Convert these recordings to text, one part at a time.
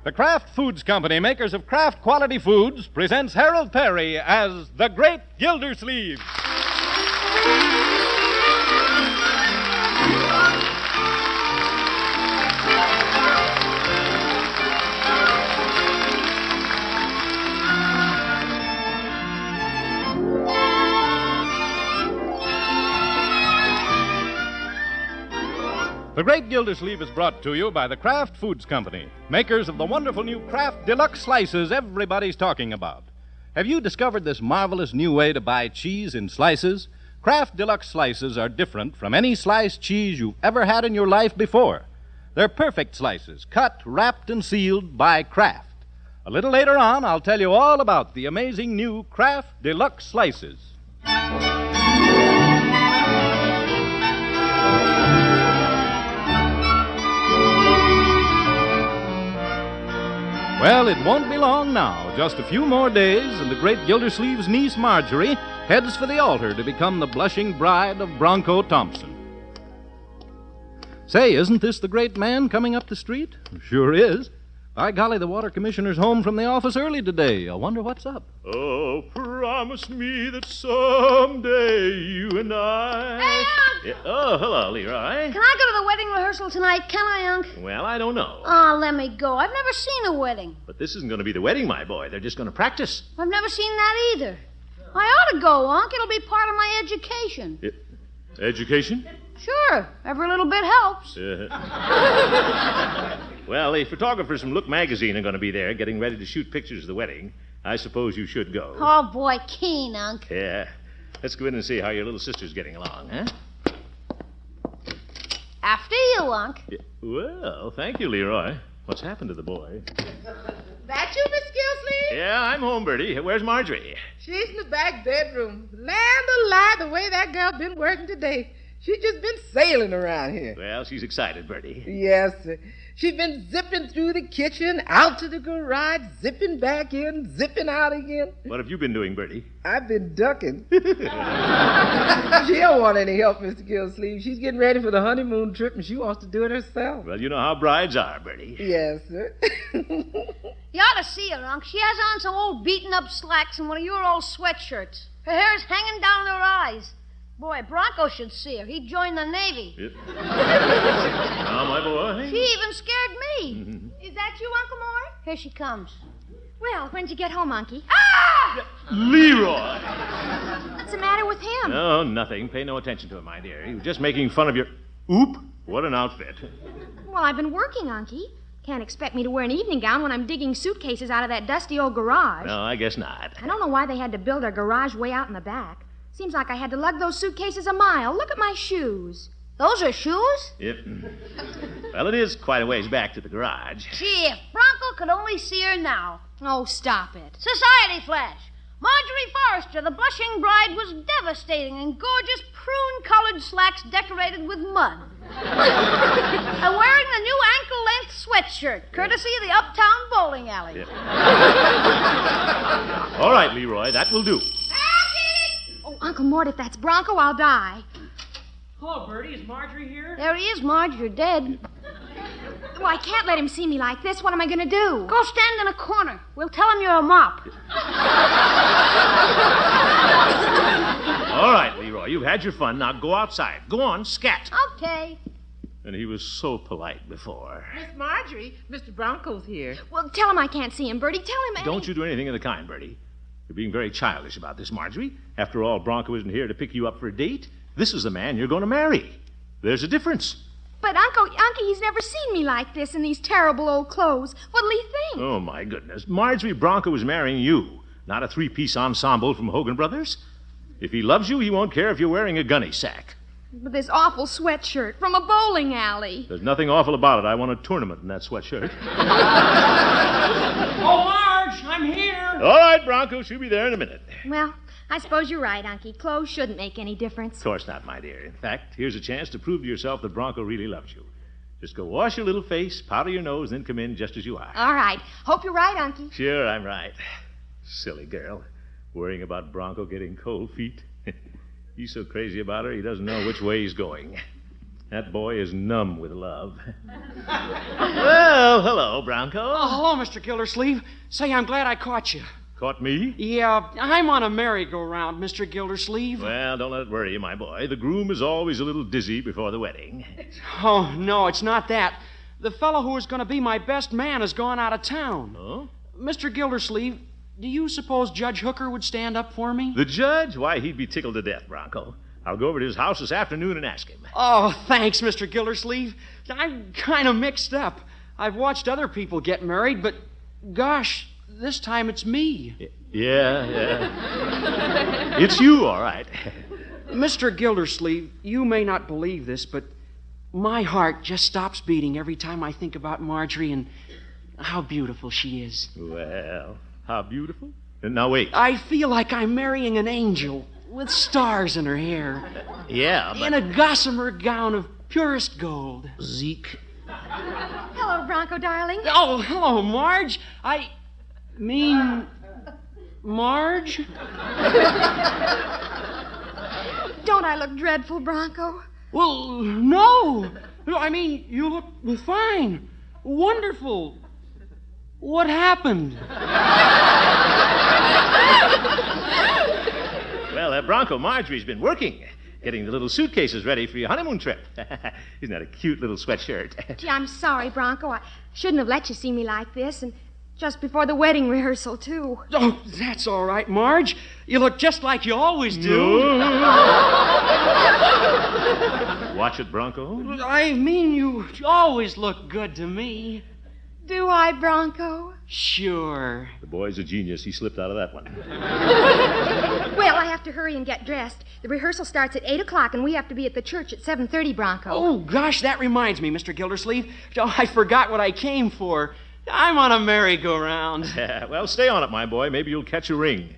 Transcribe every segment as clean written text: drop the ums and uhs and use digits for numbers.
The Kraft Foods Company, makers of Kraft Quality Foods, presents Harold Perry as the Great Gildersleeve. The Great Gildersleeve is brought to you by the Kraft Foods Company, makers of the wonderful new Kraft Deluxe Slices everybody's talking about. Have you discovered this marvelous new way to buy cheese in slices? Kraft Deluxe Slices are different from any sliced cheese you've ever had in your life before. They're perfect slices, cut, wrapped, and sealed by Kraft. A little later on, I'll tell you all about the amazing new Kraft Deluxe Slices. Well, it won't be long now. Just a few more days, and the great Gildersleeve's niece, Marjorie, heads for the altar to become the blushing bride of Bronco Thompson. Say, isn't this the great man coming up the street? Sure is. By golly, the water commissioner's home from the office early today. I wonder what's up. Oh, promise me that someday you and I... Hey, Unc! Yeah. Oh, hello, Leroy. Can I go to the wedding rehearsal tonight? Can I, Unc? Well, I don't know. Oh, let me go. I've never seen a wedding. But this isn't going to be the wedding, my boy. They're just going to practice. I've never seen that either. I ought to go, Unc. It'll be part of my education. Education? Sure. Every little bit helps. Well, the photographers from Look Magazine are going to be there getting ready to shoot pictures of the wedding. I suppose you should go. Oh, boy, keen, Unc. Yeah. Let's go in and see how your little sister's getting along, huh? After you, Unc. Yeah. Well, thank you, Leroy. What's happened to the boy? That you, Miss Gilsleeve? Yeah, I'm home, Bertie. Where's Marjorie? She's in the back bedroom. Land alive, the way that girl been working today. She's just been sailing around here. Well, she's excited, Bertie. Yes, sir. She's been zipping through the kitchen, out to the garage, zipping back in, zipping out again. What have you been doing, Bertie? I've been ducking. She don't want any help, Mr. Gilsleeve. She's getting ready for the honeymoon trip, and she wants to do it herself. Well, you know how brides are, Bertie. Yes, sir. You ought to see her, Unc. She has on some old beaten-up slacks and one of your old sweatshirts. Her hair's hanging down her eyes. Boy, Bronco should see her. He'd join the Navy. Yep. Now, my boy. She even scared me. Is that you, Uncle Mort? Here she comes. Well, when'd you get home, Unky? Ah! Leroy! What's the matter with him? Oh, nothing. Pay no attention to him, my dear. He was just making fun of your... Oop! What an outfit. Well, I've been working, Unky. Can't expect me to wear an evening gown when I'm digging suitcases out of that dusty old garage. No, I guess not. I don't know why they had to build a garage way out in the back. Seems like I had to lug those suitcases a mile. Look at my shoes. Those are shoes? Yep. Well, it is quite a ways back to the garage. Gee, if Bronco could only see her now. Oh, stop it. Society flash. Marjorie Forrester, the blushing bride, was devastating in gorgeous prune-colored slacks decorated with mud. And wearing the new ankle-length sweatshirt, courtesy of the Uptown Bowling Alley. Yep. All right, Leroy, that will do. Oh, Uncle Mort, if that's Bronco, I'll die. Hello, Bertie. Is Marjorie here? There he is, Marge. You're dead. Well, I can't let him see me like this. What am I going to do? Go stand in a corner. We'll tell him you're a mop. All right, Leroy, you've had your fun. Now go outside. Go on, scat. Okay. And he was so polite before. Miss Marjorie, Mr. Bronco's here. Well, tell him I can't see him, Bertie. Tell him... Don't you do anything of the kind, Bertie. You're being very childish about this, Marjorie. After all, Bronco isn't here to pick you up for a date. This is the man you're going to marry. There's a difference. But, Unky, he's never seen me like this in these terrible old clothes. What'll he think? Oh, my goodness. Marjorie, Bronco is marrying you, not a three-piece ensemble from Hogan Brothers. If he loves you, he won't care if you're wearing a gunny sack. With this awful sweatshirt from a bowling alley. There's nothing awful about it. I won a tournament in that sweatshirt. Oh, Marge, I'm here. All right, Bronco, she'll be there in a minute. Well, I suppose you're right, Unky. Clothes shouldn't make any difference. Of course not, my dear. In fact, here's a chance to prove to yourself that Bronco really loves you. Just go wash your little face, powder your nose, then come in just as you are. All right. Hope you're right, Unky. Sure, I'm right. Silly girl. Worrying about Bronco getting cold feet. He's so crazy about her, he doesn't know which way he's going. That boy is numb with love. Well, hello, Bronco. Oh, hello, Mr. Gildersleeve. Say, I'm glad I caught you. Caught me? Yeah, I'm on a merry-go-round, Mr. Gildersleeve. Well, don't let it worry you, my boy. The groom is always a little dizzy before the wedding. Oh, no, it's not that. The fellow who was going to be my best man has gone out of town. Oh? Mr. Gildersleeve, do you suppose Judge Hooker would stand up for me? The judge? Why, he'd be tickled to death, Bronco. I'll go over to his house this afternoon and ask him. Oh, thanks, Mr. Gildersleeve. I'm kind of mixed up. I've watched other people get married, but gosh, this time it's me. Yeah. It's you, all right. Mr. Gildersleeve, you may not believe this, but my heart just stops beating every time I think about Marjorie and how beautiful she is. Well, how beautiful. Now, wait. I feel like I'm marrying an angel with stars in her hair. Yeah, but... In a gossamer gown of purest gold. Zeke. Hello, Bronco, darling. Oh, hello, Marge. I mean, Marge? Don't I look dreadful, Bronco? Well, no. I mean, you look fine. Wonderful. What happened? Well, Bronco, Marjorie's been working, getting the little suitcases ready for your honeymoon trip. Isn't that a cute little sweatshirt? Gee, I'm sorry, Bronco. I shouldn't have let you see me like this, and just before the wedding rehearsal, too. Oh, that's all right, Marge. You look just like you always do. Watch it, Bronco. I mean, you always look good to me. Do I, Bronco? Sure. The boy's a genius. He slipped out of that one. Well, I have to hurry and get dressed. The rehearsal starts at 8 o'clock, and we have to be at the church at 7:30, Bronco. Oh, gosh, that reminds me, Mr. Gildersleeve. Oh, I forgot what I came for. I'm on a merry-go-round. Well, stay on it, my boy. Maybe you'll catch a ring.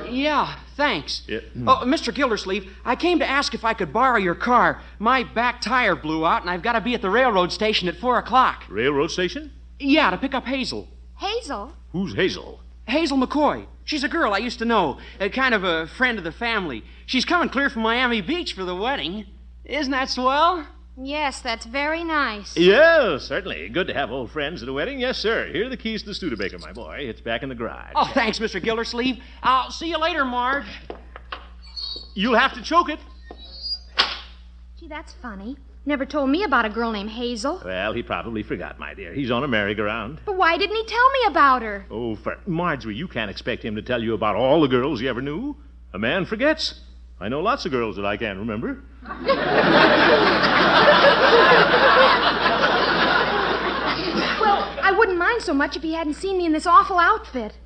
Yeah, thanks. Yeah. Oh, Mr. Gildersleeve, I came to ask if I could borrow your car. My back tire blew out, and I've got to be at the railroad station at 4 o'clock. Railroad station? Yeah, to pick up Hazel. Hazel? Who's Hazel? Hazel McCoy. She's a girl I used to know, kind of a friend of the family. She's coming clear from Miami Beach for the wedding. Isn't that swell? Yes, that's very nice. Yes, certainly. Good to have old friends at a wedding. Yes, sir. Here are the keys to the Studebaker, my boy. It's back in the garage. Oh, thanks, Mr. Gildersleeve. I'll see you later, Marge. You'll have to choke it. Gee, that's funny. Never told me about a girl named Hazel. Well, he probably forgot, my dear. He's on a merry-go-round. But why didn't he tell me about her? Oh, Marjorie, you can't expect him to tell you about all the girls he ever knew. A man forgets. I know lots of girls that I can't remember. Well, I wouldn't mind so much if he hadn't seen me in this awful outfit.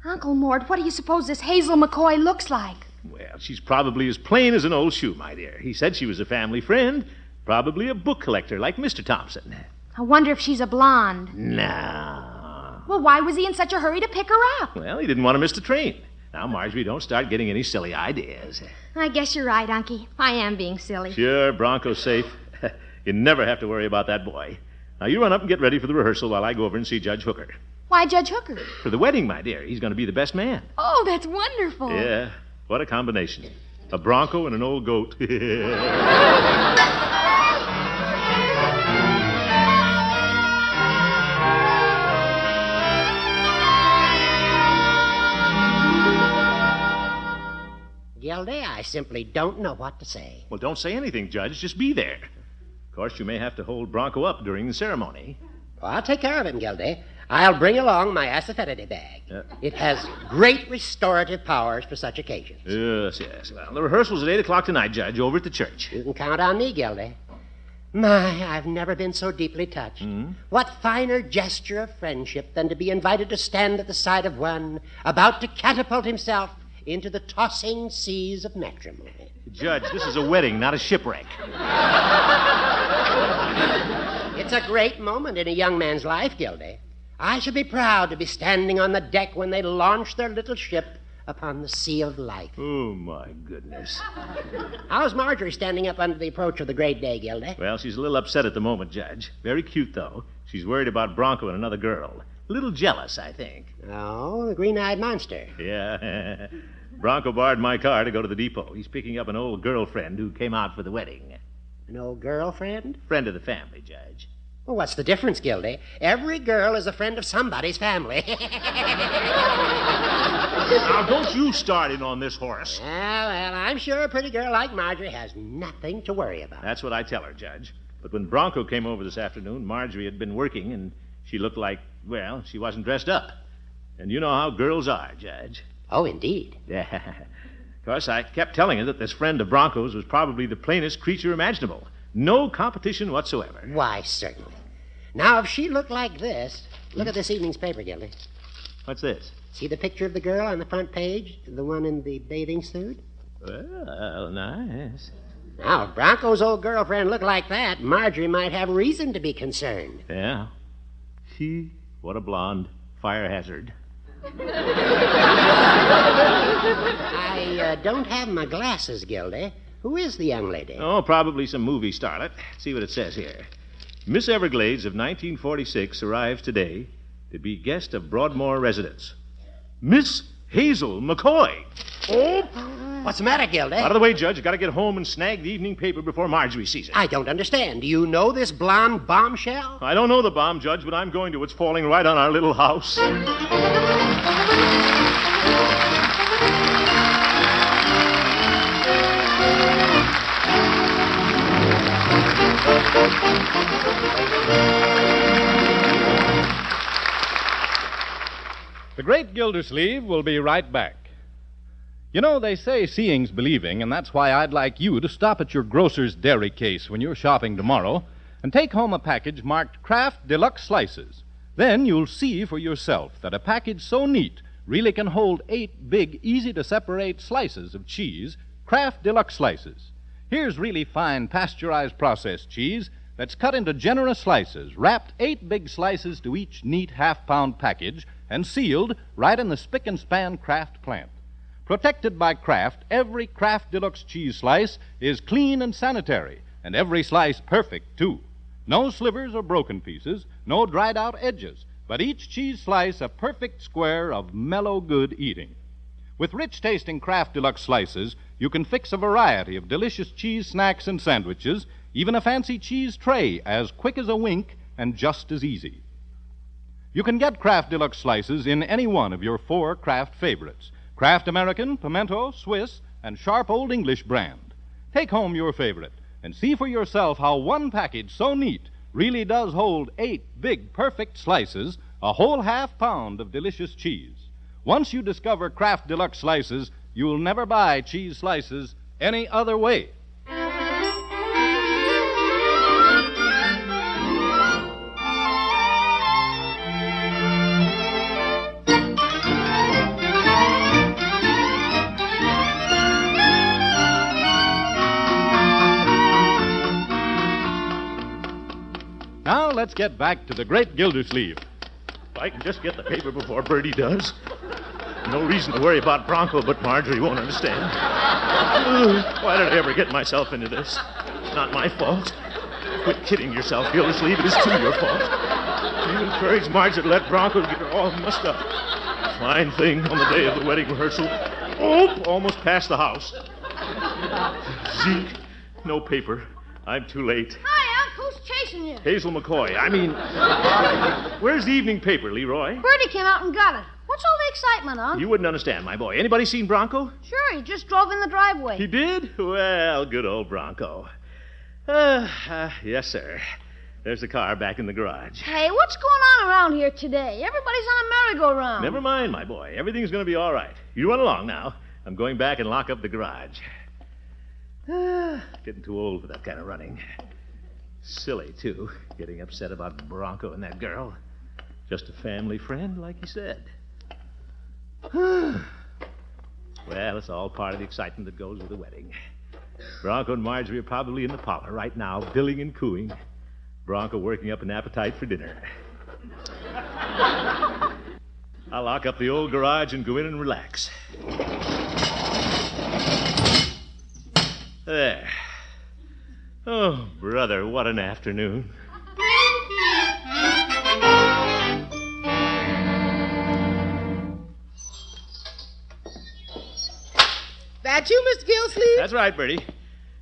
Uncle Mort, what do you suppose this Hazel McCoy looks like? Well, she's probably as plain as an old shoe, my dear. He said she was a family friend, probably a book collector like Mr. Thompson. I wonder if she's a blonde. No. Well, why was he in such a hurry to pick her up? Well, he didn't want to miss the train. Now, Marjorie, don't start getting any silly ideas. I guess you're right, Unky. I am being silly. Sure, Bronco's safe. You never have to worry about that boy. Now, you run up and get ready for the rehearsal while I go over and see Judge Hooker. Why Judge Hooker? For the wedding, my dear. He's going to be the best man. Oh, that's wonderful. Yeah, what a combination. A Bronco and an old goat. Gildy, I simply don't know what to say. Well, don't say anything, Judge. Just be there. Of course, you may have to hold Bronco up during the ceremony. Well, I'll take care of him, Gildy. I'll bring along my asafoetida bag. It has great restorative powers for such occasions. Yes, yes. Well, the rehearsal's at 8 o'clock tonight, Judge, over at the church. You can count on me, Gildy. My, I've never been so deeply touched. What finer gesture of friendship than to be invited to stand at the side of one about to catapult himself into the tossing seas of matrimony. Judge, this is a wedding, not a shipwreck. It's a great moment in a young man's life, Gildy. I should be proud to be standing on the deck when they launch their little ship upon the sea of life. Oh, my goodness. How's Marjorie standing up under the approach of the great day, Gildy? Well, she's a little upset at the moment, Judge. Very cute, though. She's worried about Bronco and another girl. A little jealous, I think. Oh, the green-eyed monster. Yeah. Bronco borrowed my car to go to the depot. He's picking up an old girlfriend who came out for the wedding. An old girlfriend? Friend of the family, Judge. Well, what's the difference, Gildy? Every girl is a friend of somebody's family. Now, don't you start in on this horse. Well, I'm sure a pretty girl like Marjorie has nothing to worry about. That's what I tell her, Judge. But when Bronco came over this afternoon, Marjorie had been working, and she looked like, well, she wasn't dressed up. And you know how girls are, Judge. Oh, indeed. Yeah. Of course, I kept telling her that this friend of Bronco's was probably the plainest creature imaginable. No competition whatsoever. Why, certainly. Now, if she looked like this, look at this evening's paper, Gildy. What's this? See the picture of the girl on the front page? The one in the bathing suit? Well, nice. Now, if Bronco's old girlfriend looked like that, Marjorie might have reason to be concerned. Yeah. What a blonde. Fire hazard. I don't have my glasses, Gildy. Who is the young lady? Oh, probably some movie starlet. See what it says here. Miss Everglades of 1946 arrives today to be guest of Broadmoor residence. Miss Hazel McCoy. Oh! What's the matter, Gildy? Out of the way, Judge. Got to get home and snag the evening paper before Marjorie sees it. I don't understand. Do you know this blonde bombshell? I don't know the bomb, Judge, but I'm going to. It's falling right on our little house. The Great Gildersleeve will be right back. You know, they say seeing's believing, and that's why I'd like you to stop at your grocer's dairy case when you're shopping tomorrow and take home a package marked Kraft Deluxe Slices. Then you'll see for yourself that a package so neat really can hold 8 big, easy-to-separate slices of cheese, Kraft Deluxe Slices. Here's really fine pasteurized processed cheese that's cut into generous slices, wrapped 8 big slices to each neat half-pound package, and sealed right in the spick-and-span Kraft plant. Protected by Kraft, every Kraft Deluxe cheese slice is clean and sanitary, and every slice perfect, too. No slivers or broken pieces, no dried-out edges, but each cheese slice a perfect square of mellow good eating. With rich-tasting Kraft Deluxe slices, you can fix a variety of delicious cheese snacks and sandwiches, even a fancy cheese tray as quick as a wink and just as easy. You can get Kraft Deluxe slices in any one of your 4 Kraft favorites: Kraft American, Pimento, Swiss, and Sharp Old English brand. Take home your favorite and see for yourself how one package so neat really does hold 8 big, perfect slices, a whole half-pound of delicious cheese. Once you discover Kraft Deluxe slices, you'll never buy cheese slices any other way. Now let's get back to the Great Gildersleeve. If I can just get the paper before Bertie does. No reason to worry about Bronco, but Marjorie won't understand. Why did I ever get myself into this? It's not my fault. Quit kidding yourself, Gildersleeve. It is too your fault. You encouraged Marjorie to let Bronco get her all mussed up. Fine thing on the day of the wedding rehearsal. Oh, almost past the house. Zeke, no paper. I'm too late. Hi, Unc. Who's chasing you? Hazel McCoy. Where's the evening paper, Leroy? Bertie came out and got it. What's all the excitement, Unc? You wouldn't understand, my boy. Anybody seen Bronco? Sure, he just drove in the driveway. He did? Well, good old Bronco. Yes, sir. There's the car back in the garage. Hey, what's going on around here today? Everybody's on a merry-go-round. Never mind, my boy. Everything's going to be all right. You run along now. I'm going back and lock up the garage. Getting too old for that kind of running. Silly, too, getting upset about Bronco and that girl. Just a family friend, like you said. Well, it's all part of the excitement that goes with the wedding. Bronco and Marjorie are probably in the parlor right now, billing and cooing. Bronco working up an appetite for dinner. I'll lock up the old garage and go in and relax. There. Oh, brother, what an afternoon. That you, Mr. Gillsleeve? That's right, Bertie.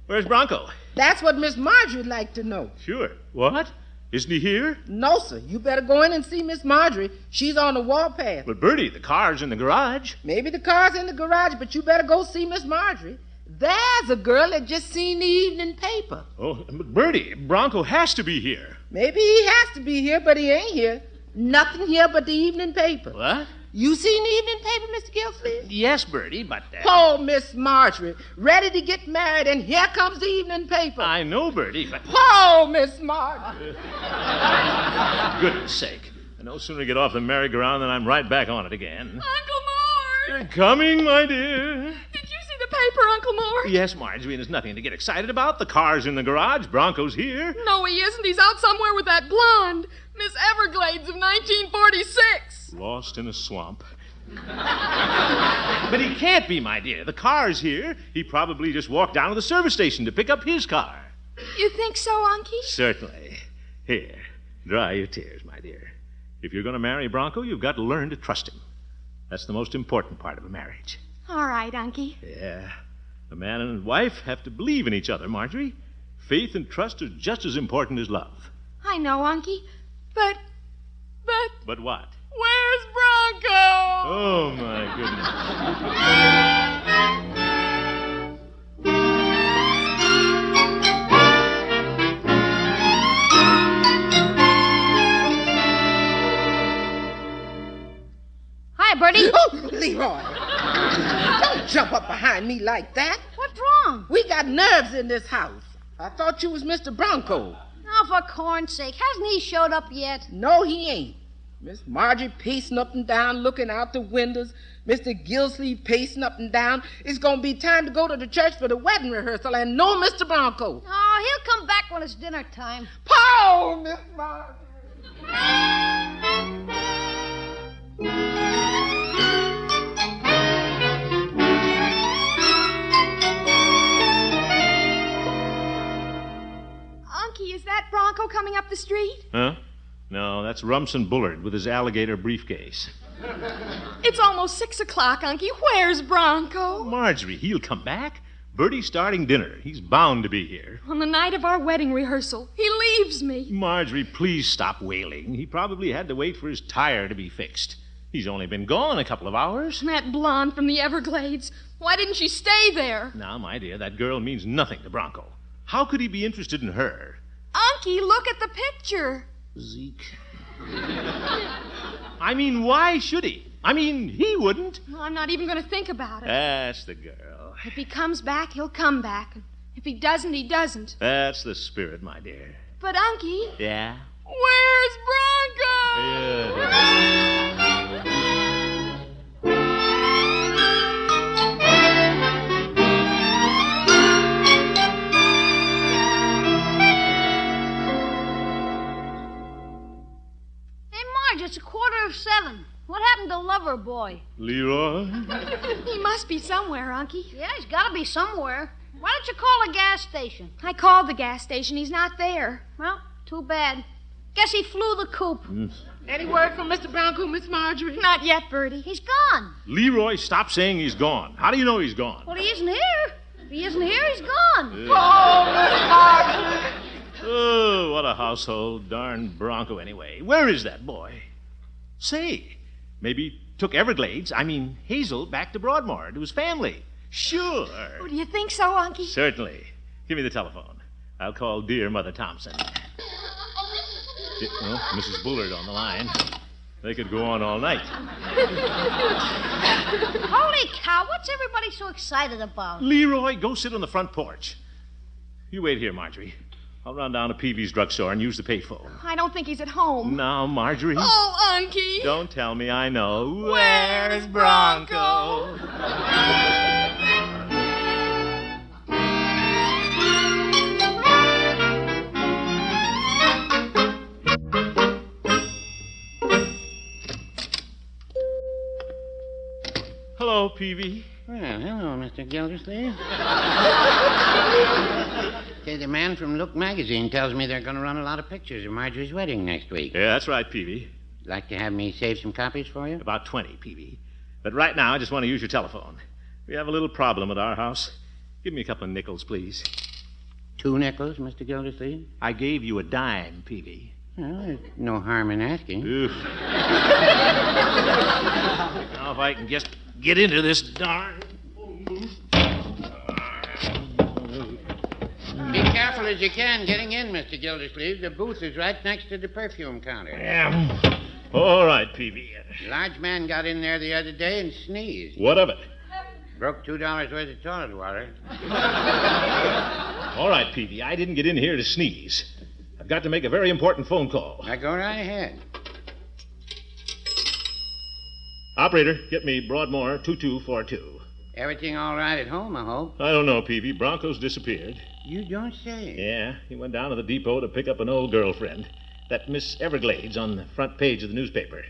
Where's Bronco? That's what Miss Marjorie'd like to know. Sure. What? Isn't he here? No, sir. You better go in and see Miss Marjorie. She's on the warpath. But, Bertie, the car's in the garage. Maybe the car's in the garage, but you better go see Miss Marjorie. There's a girl that just seen the evening paper. Oh, but, Bertie, Bronco has to be here. Maybe he has to be here, but he ain't here. Nothing here but the evening paper. What? You seen the evening paper, Mr. Gillsleeve? Yes, Bertie, but... Poor Miss Marjorie, ready to get married, and here comes the evening paper. I know, Bertie, but... Poor Miss Marjorie. Goodness sake. I no sooner get off the merry-go-round than I'm right back on it again. Uncle Mort! Coming, my dear. Did you see the paper, Uncle Mort? Yes, Marjorie, and there's nothing to get excited about. The car's in the garage. Bronco's here. No, he isn't. He's out somewhere with that blonde. Miss Everglades of 1946. Lost in a swamp. But he can't be, my dear. The car's here. He probably just walked down to the service station to pick up his car. You think so, Unky? Certainly. Here, dry your tears, my dear. If you're going to marry Bronco, you've got to learn to trust him. That's the most important part of a marriage. All right, Unky. Yeah. A man and his wife have to believe in each other, Marjorie. Faith and trust are just as important as love. I know, Unky. But... But what? Where's Bronco? Oh, my goodness. Hi, Bertie. Oh, Leroy. Don't jump up behind me like that. What's wrong? We got nerves in this house. I thought you was Mr. Bronco. Oh, for corn's sake. Hasn't he showed up yet? No, he ain't. Miss Marjorie pacing up and down, looking out the windows. Mr. Gillsleeve pacing up and down. It's going to be time to go to the church for the wedding rehearsal, and no Mr. Bronco. Oh, he'll come back when it's dinner time. Pow, Miss Marjorie. Unky, is that Bronco coming up the street? Huh? No, that's Rumson Bullard with his alligator briefcase. It's almost 6 o'clock, Unky. Where's Bronco? Marjorie, he'll come back. Bertie's starting dinner. He's bound to be here. On the night of our wedding rehearsal. He leaves me. Marjorie, please stop wailing. He probably had to wait for his tire to be fixed. He's only been gone a couple of hours. That blonde from the Everglades. Why didn't she stay there? Now, my dear, that girl means nothing to Bronco. How could he be interested in her? Unky, look at the picture. Zeke. I mean, why should he? I mean, he wouldn't. Well, I'm not even going to think about it. That's the girl. If he comes back, he'll come back. If he doesn't, he doesn't. That's the spirit, my dear. But, Unky... Yeah? Where's Bronco? It's 7:15. What happened to Lover Boy? Leroy? He must be somewhere, Unky. Yeah, he's got to be somewhere. Why don't you call the gas station? I called the gas station. He's not there. Well, too bad. Guess he flew the coop. Any word from Mr. Bronco, Miss Marjorie? Not yet, Bertie. He's gone. Leroy, stop saying he's gone. How do you know he's gone? Well, he isn't here. If he isn't here, he's gone. Oh, Miss Marjorie. Oh, what a household. Darn Bronco, anyway. Where is that boy? Say, maybe he took Hazel, back to Broadmoor to his family. Sure. Oh, do you think so, Unky? Certainly. Give me the telephone. I'll call dear Mother Thompson. Mrs. Bullard on the line. They could go on all night. Holy cow, what's everybody so excited about? Leroy, go sit on the front porch. You wait here, Marjorie. I'll run down to Peavy's drugstore and use the payphone. I don't think he's at home. Now, Marjorie. Oh, Unky. Don't tell me I know. Where's Bronco? Hello, Peavy. Well, hello, Mr. Gildersleeve. Say, the man from Look magazine tells me they're going to run a lot of pictures of Marjorie's wedding next week. Yeah, that's right, Peavy. Like to have me save some copies for you? About 20, Peavy. But right now, I just want to use your telephone. We have a little problem at our house. Give me a couple of nickels, please. 2 nickels, Mr. Gildersleeve? I gave you a dime, Peavy. Well, there's no harm in asking. Oof. Now, if I can just get into this darn... Be careful as you can getting in, Mr. Gildersleeve. The booth is right next to the perfume counter. Yeah. All right, Peavy. Large man got in there the other day and sneezed. What of it? Broke $2 worth of toilet water. All right, Peavy. I didn't get in here to sneeze. I've got to make a very important phone call. Now, go right ahead. Operator, get me Broadmoor 2242. Everything all right at home, I hope? I don't know, Peavy. Bronco's disappeared. You don't say. Yeah, he went down to the depot to pick up an old girlfriend. That Miss Everglades on the front page of the newspaper.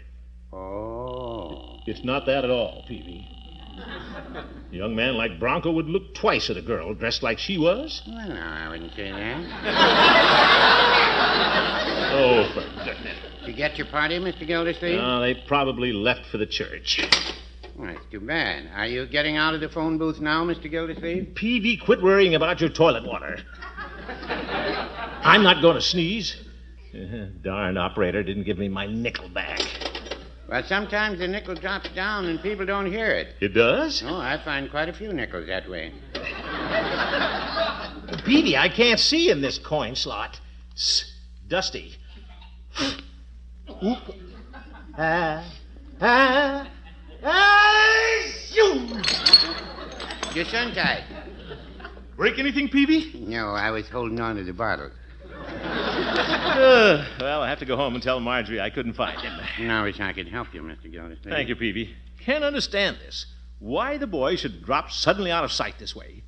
Oh. It's not that at all, Peavy. A young man like Bronco would look twice at a girl dressed like she was. Well, no, I wouldn't say that. Oh, for goodness. Did you get your party, Mr. Gildersleeve? No, they probably left for the church. Well, that's too bad. Are you getting out of the phone booth now, Mr. Gildersleeve? Peavy, quit worrying about your toilet water. I'm not going to sneeze. Darn operator didn't give me my nickel back. Well, sometimes the nickel drops down and people don't hear it. It does? Oh, I find quite a few nickels that way. Peavy, I can't see in this coin slot. It's dusty. Oop. Your sun tied. Break anything, Peavy? No, I was holding on to the bottle. Well, I have to go home and tell Marjorie I couldn't find him. Now, I wish I could help you, Mr. Gildersleeve. Thank you, Peavy. Can't understand this. Why the boy should drop suddenly out of sight this way.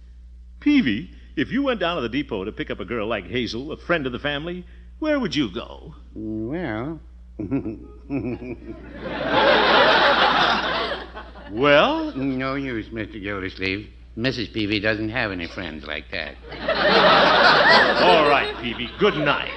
Peavy, if you went down to the depot to pick up a girl like Hazel, a friend of the family, where would you go? Well... Well? No use, Mr. Gildersleeve. Mrs. Peavy doesn't have any friends like that. All right, Peavy. Good night.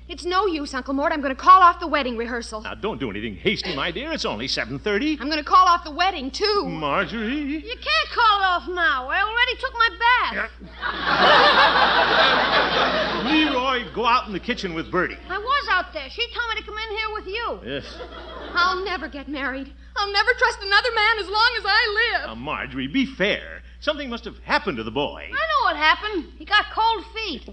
It's no use, Uncle Mort. I'm going to call off the wedding rehearsal. Now, don't do anything hasty, my dear. It's only 7:30. I'm going to call off the wedding, too. Marjorie? You can't call it off now. I already took my bath. Leroy, go out in the kitchen with Bertie. I was out there. She told me to come in here with you. Yes. I'll never get married. I'll never trust another man as long as I live. Now, Marjorie, be fair. Something must have happened to the boy. I know what happened. He got cold feet.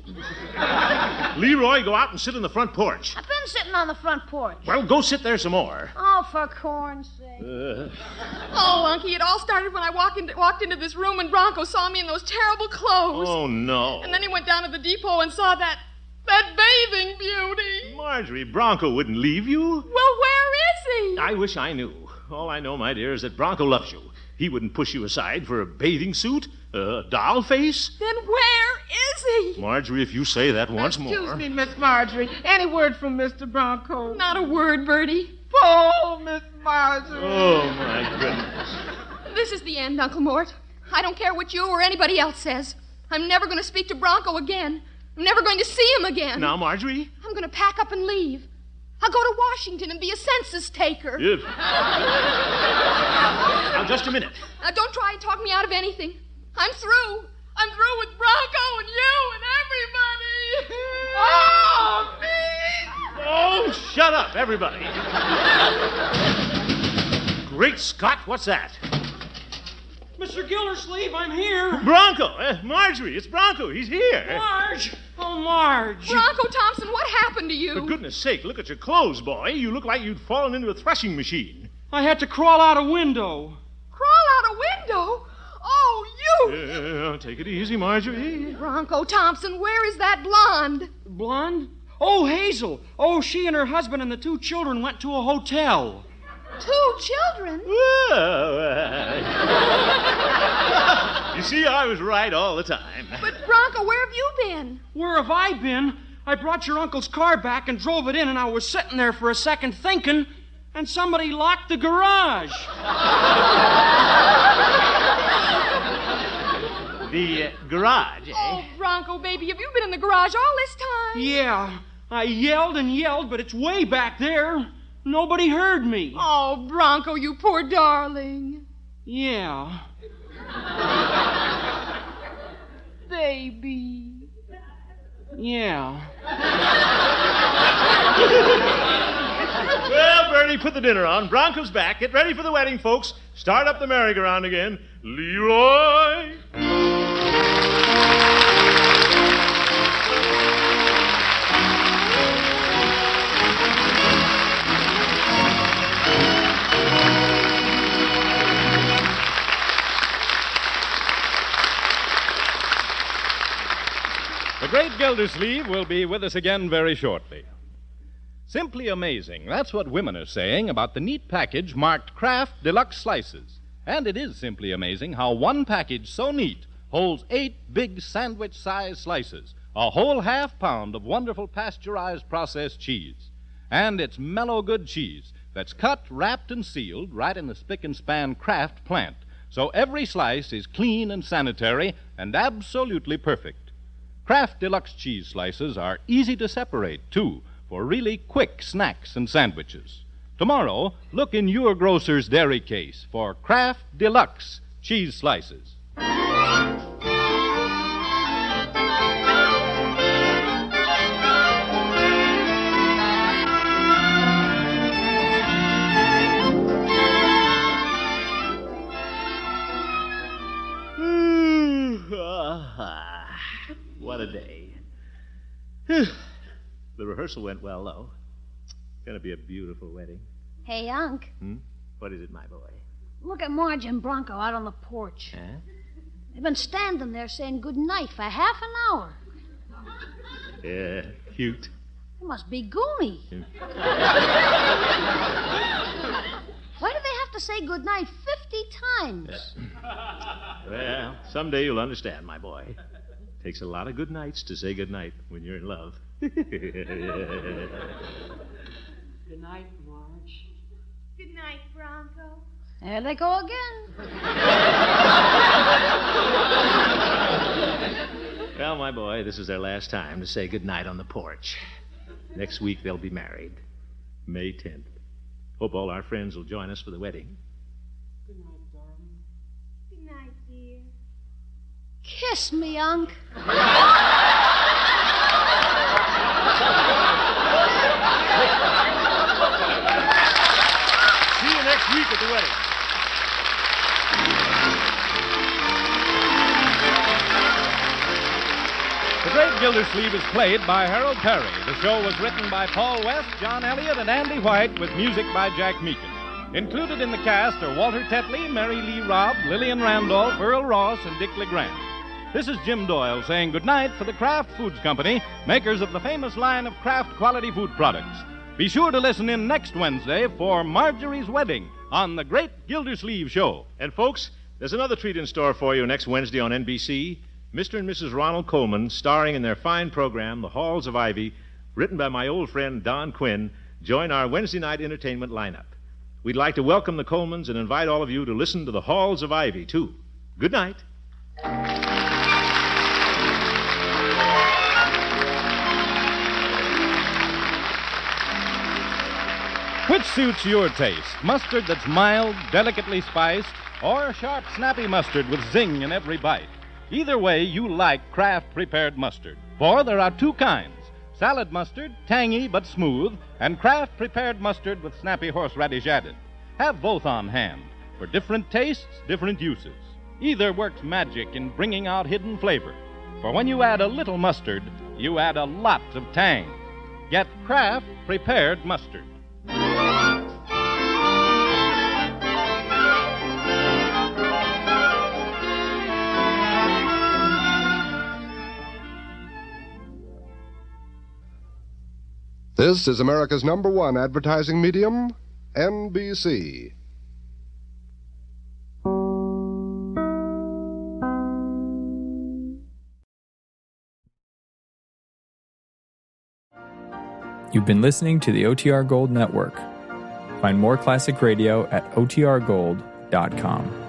Leroy, go out and sit on the front porch. I've been sitting on the front porch. Well, go sit there some more. Oh, for corn's sake. Oh, Unky, it all started when I walked into this room and Bronco saw me in those terrible clothes. Oh, no. And then he went down to the depot and saw that bathing beauty. Marjorie, Bronco wouldn't leave you. Well, where is he? I wish I knew. All I know, my dear, is that Bronco loves you. He wouldn't push you aside for a bathing suit, a doll face. Then where is he? Marjorie, if you say that once more. Excuse me, Miss Marjorie. Any word from Mr. Bronco? Not a word, Bertie. Oh, Miss Marjorie. Oh, my goodness. This is the end, Uncle Mort. I don't care what you or anybody else says. I'm never going to speak to Bronco again. I'm never going to see him again. Now, Marjorie? I'm going to pack up and leave. I'll go to Washington and be a census taker. If... Now, just a minute. Now, don't try and talk me out of anything. I'm through. I'm through with Bronco and you and everybody. Oh, me! Oh, shut up, everybody. Great Scott, what's that? Mr. Gildersleeve, I'm here. Bronco! Marjorie, it's Bronco. He's here. Marge! Oh, Marge. Bronco Thompson, what happened to you? For goodness sake, look at your clothes, boy. You look like you'd fallen into a threshing machine. I had to crawl out a window. Crawl out a window? Oh, you! Take it easy, Marjorie. Bronco Thompson, where is that blonde? Blonde? Oh, Hazel. Oh, she and her husband and the 2 children went to a hotel. 2 children? You see, I was right all the time. But, Bronco, where have you been? Where have I been? I brought your uncle's car back and drove it in, and I was sitting there for a second thinking, and somebody locked the garage. The garage, eh? Oh, Bronco, baby, have you been in the garage all this time? Yeah, I yelled and yelled, but it's way back there. Nobody heard me. Oh, Bronco, you poor darling. Yeah. Baby. Yeah. Well, Bertie, put the dinner on. Bronco's back. Get ready for the wedding, folks. Start up the merry-go-round again. Leroy! The great Gildersleeve will be with us again very shortly. Simply amazing. That's what women are saying about the neat package marked Kraft Deluxe Slices. And it is simply amazing how one package so neat holds 8 big sandwich-sized slices, a whole half-pound of wonderful pasteurized processed cheese. And it's mellow good cheese that's cut, wrapped, and sealed right in the spick-and-span Kraft plant. So every slice is clean and sanitary and absolutely perfect. Kraft Deluxe cheese slices are easy to separate, too, for really quick snacks and sandwiches. Tomorrow, look in your grocer's dairy case for Kraft Deluxe cheese slices. What a day. The rehearsal went well, though. It's going to be a beautiful wedding. Hey, Unc, What is it, my boy? look at Marge and Bronco out on the porch. Huh? They've been standing there saying good night for half an hour. Yeah, cute. They must be goony. Why do they have to say good night 50 times? Well, someday you'll understand, my boy. Takes a lot of good nights to say good night when you're in love. Good night, Marge. Good night, Bronco. There they go again. Well, my boy, this is their last time to say good night on the porch. Next week they'll be married. May 10th. Hope all our friends will join us for the wedding. Good night, darling. Good night, dear. Kiss me, Unc. See you next week at the wedding. The Great Gildersleeve is played by Harold Perry. The show was written by Paul West, John Elliott, and Andy White with music by Jack Meakin. Included in the cast are Walter Tetley, Mary Lee Robb, Lillian Randolph, Earl Ross, and Dick LeGrand. This is Jim Doyle saying goodnight for the Kraft Foods Company, makers of the famous line of Kraft quality food products. Be sure to listen in next Wednesday for Marjorie's Wedding on The Great Gildersleeve Show. And, folks, there's another treat in store for you next Wednesday on NBC. Mr. and Mrs. Ronald Coleman, starring in their fine program, The Halls of Ivy, written by my old friend Don Quinn, join our Wednesday night entertainment lineup. We'd like to welcome the Colemans and invite all of you to listen to The Halls of Ivy, too. Good night. Which suits your taste? Mustard that's mild, delicately spiced, or sharp, snappy mustard with zing in every bite? Either way, you like Kraft prepared mustard. For there are 2 kinds. Salad mustard, tangy but smooth, and Kraft prepared mustard with snappy horseradish added. Have both on hand. For different tastes, different uses. Either works magic in bringing out hidden flavor. For when you add a little mustard, you add a lot of tang. Get Kraft prepared mustard. This is America's #1 advertising medium, NBC. You've been listening to the OTR Gold Network. Find more classic radio at otrgold.com.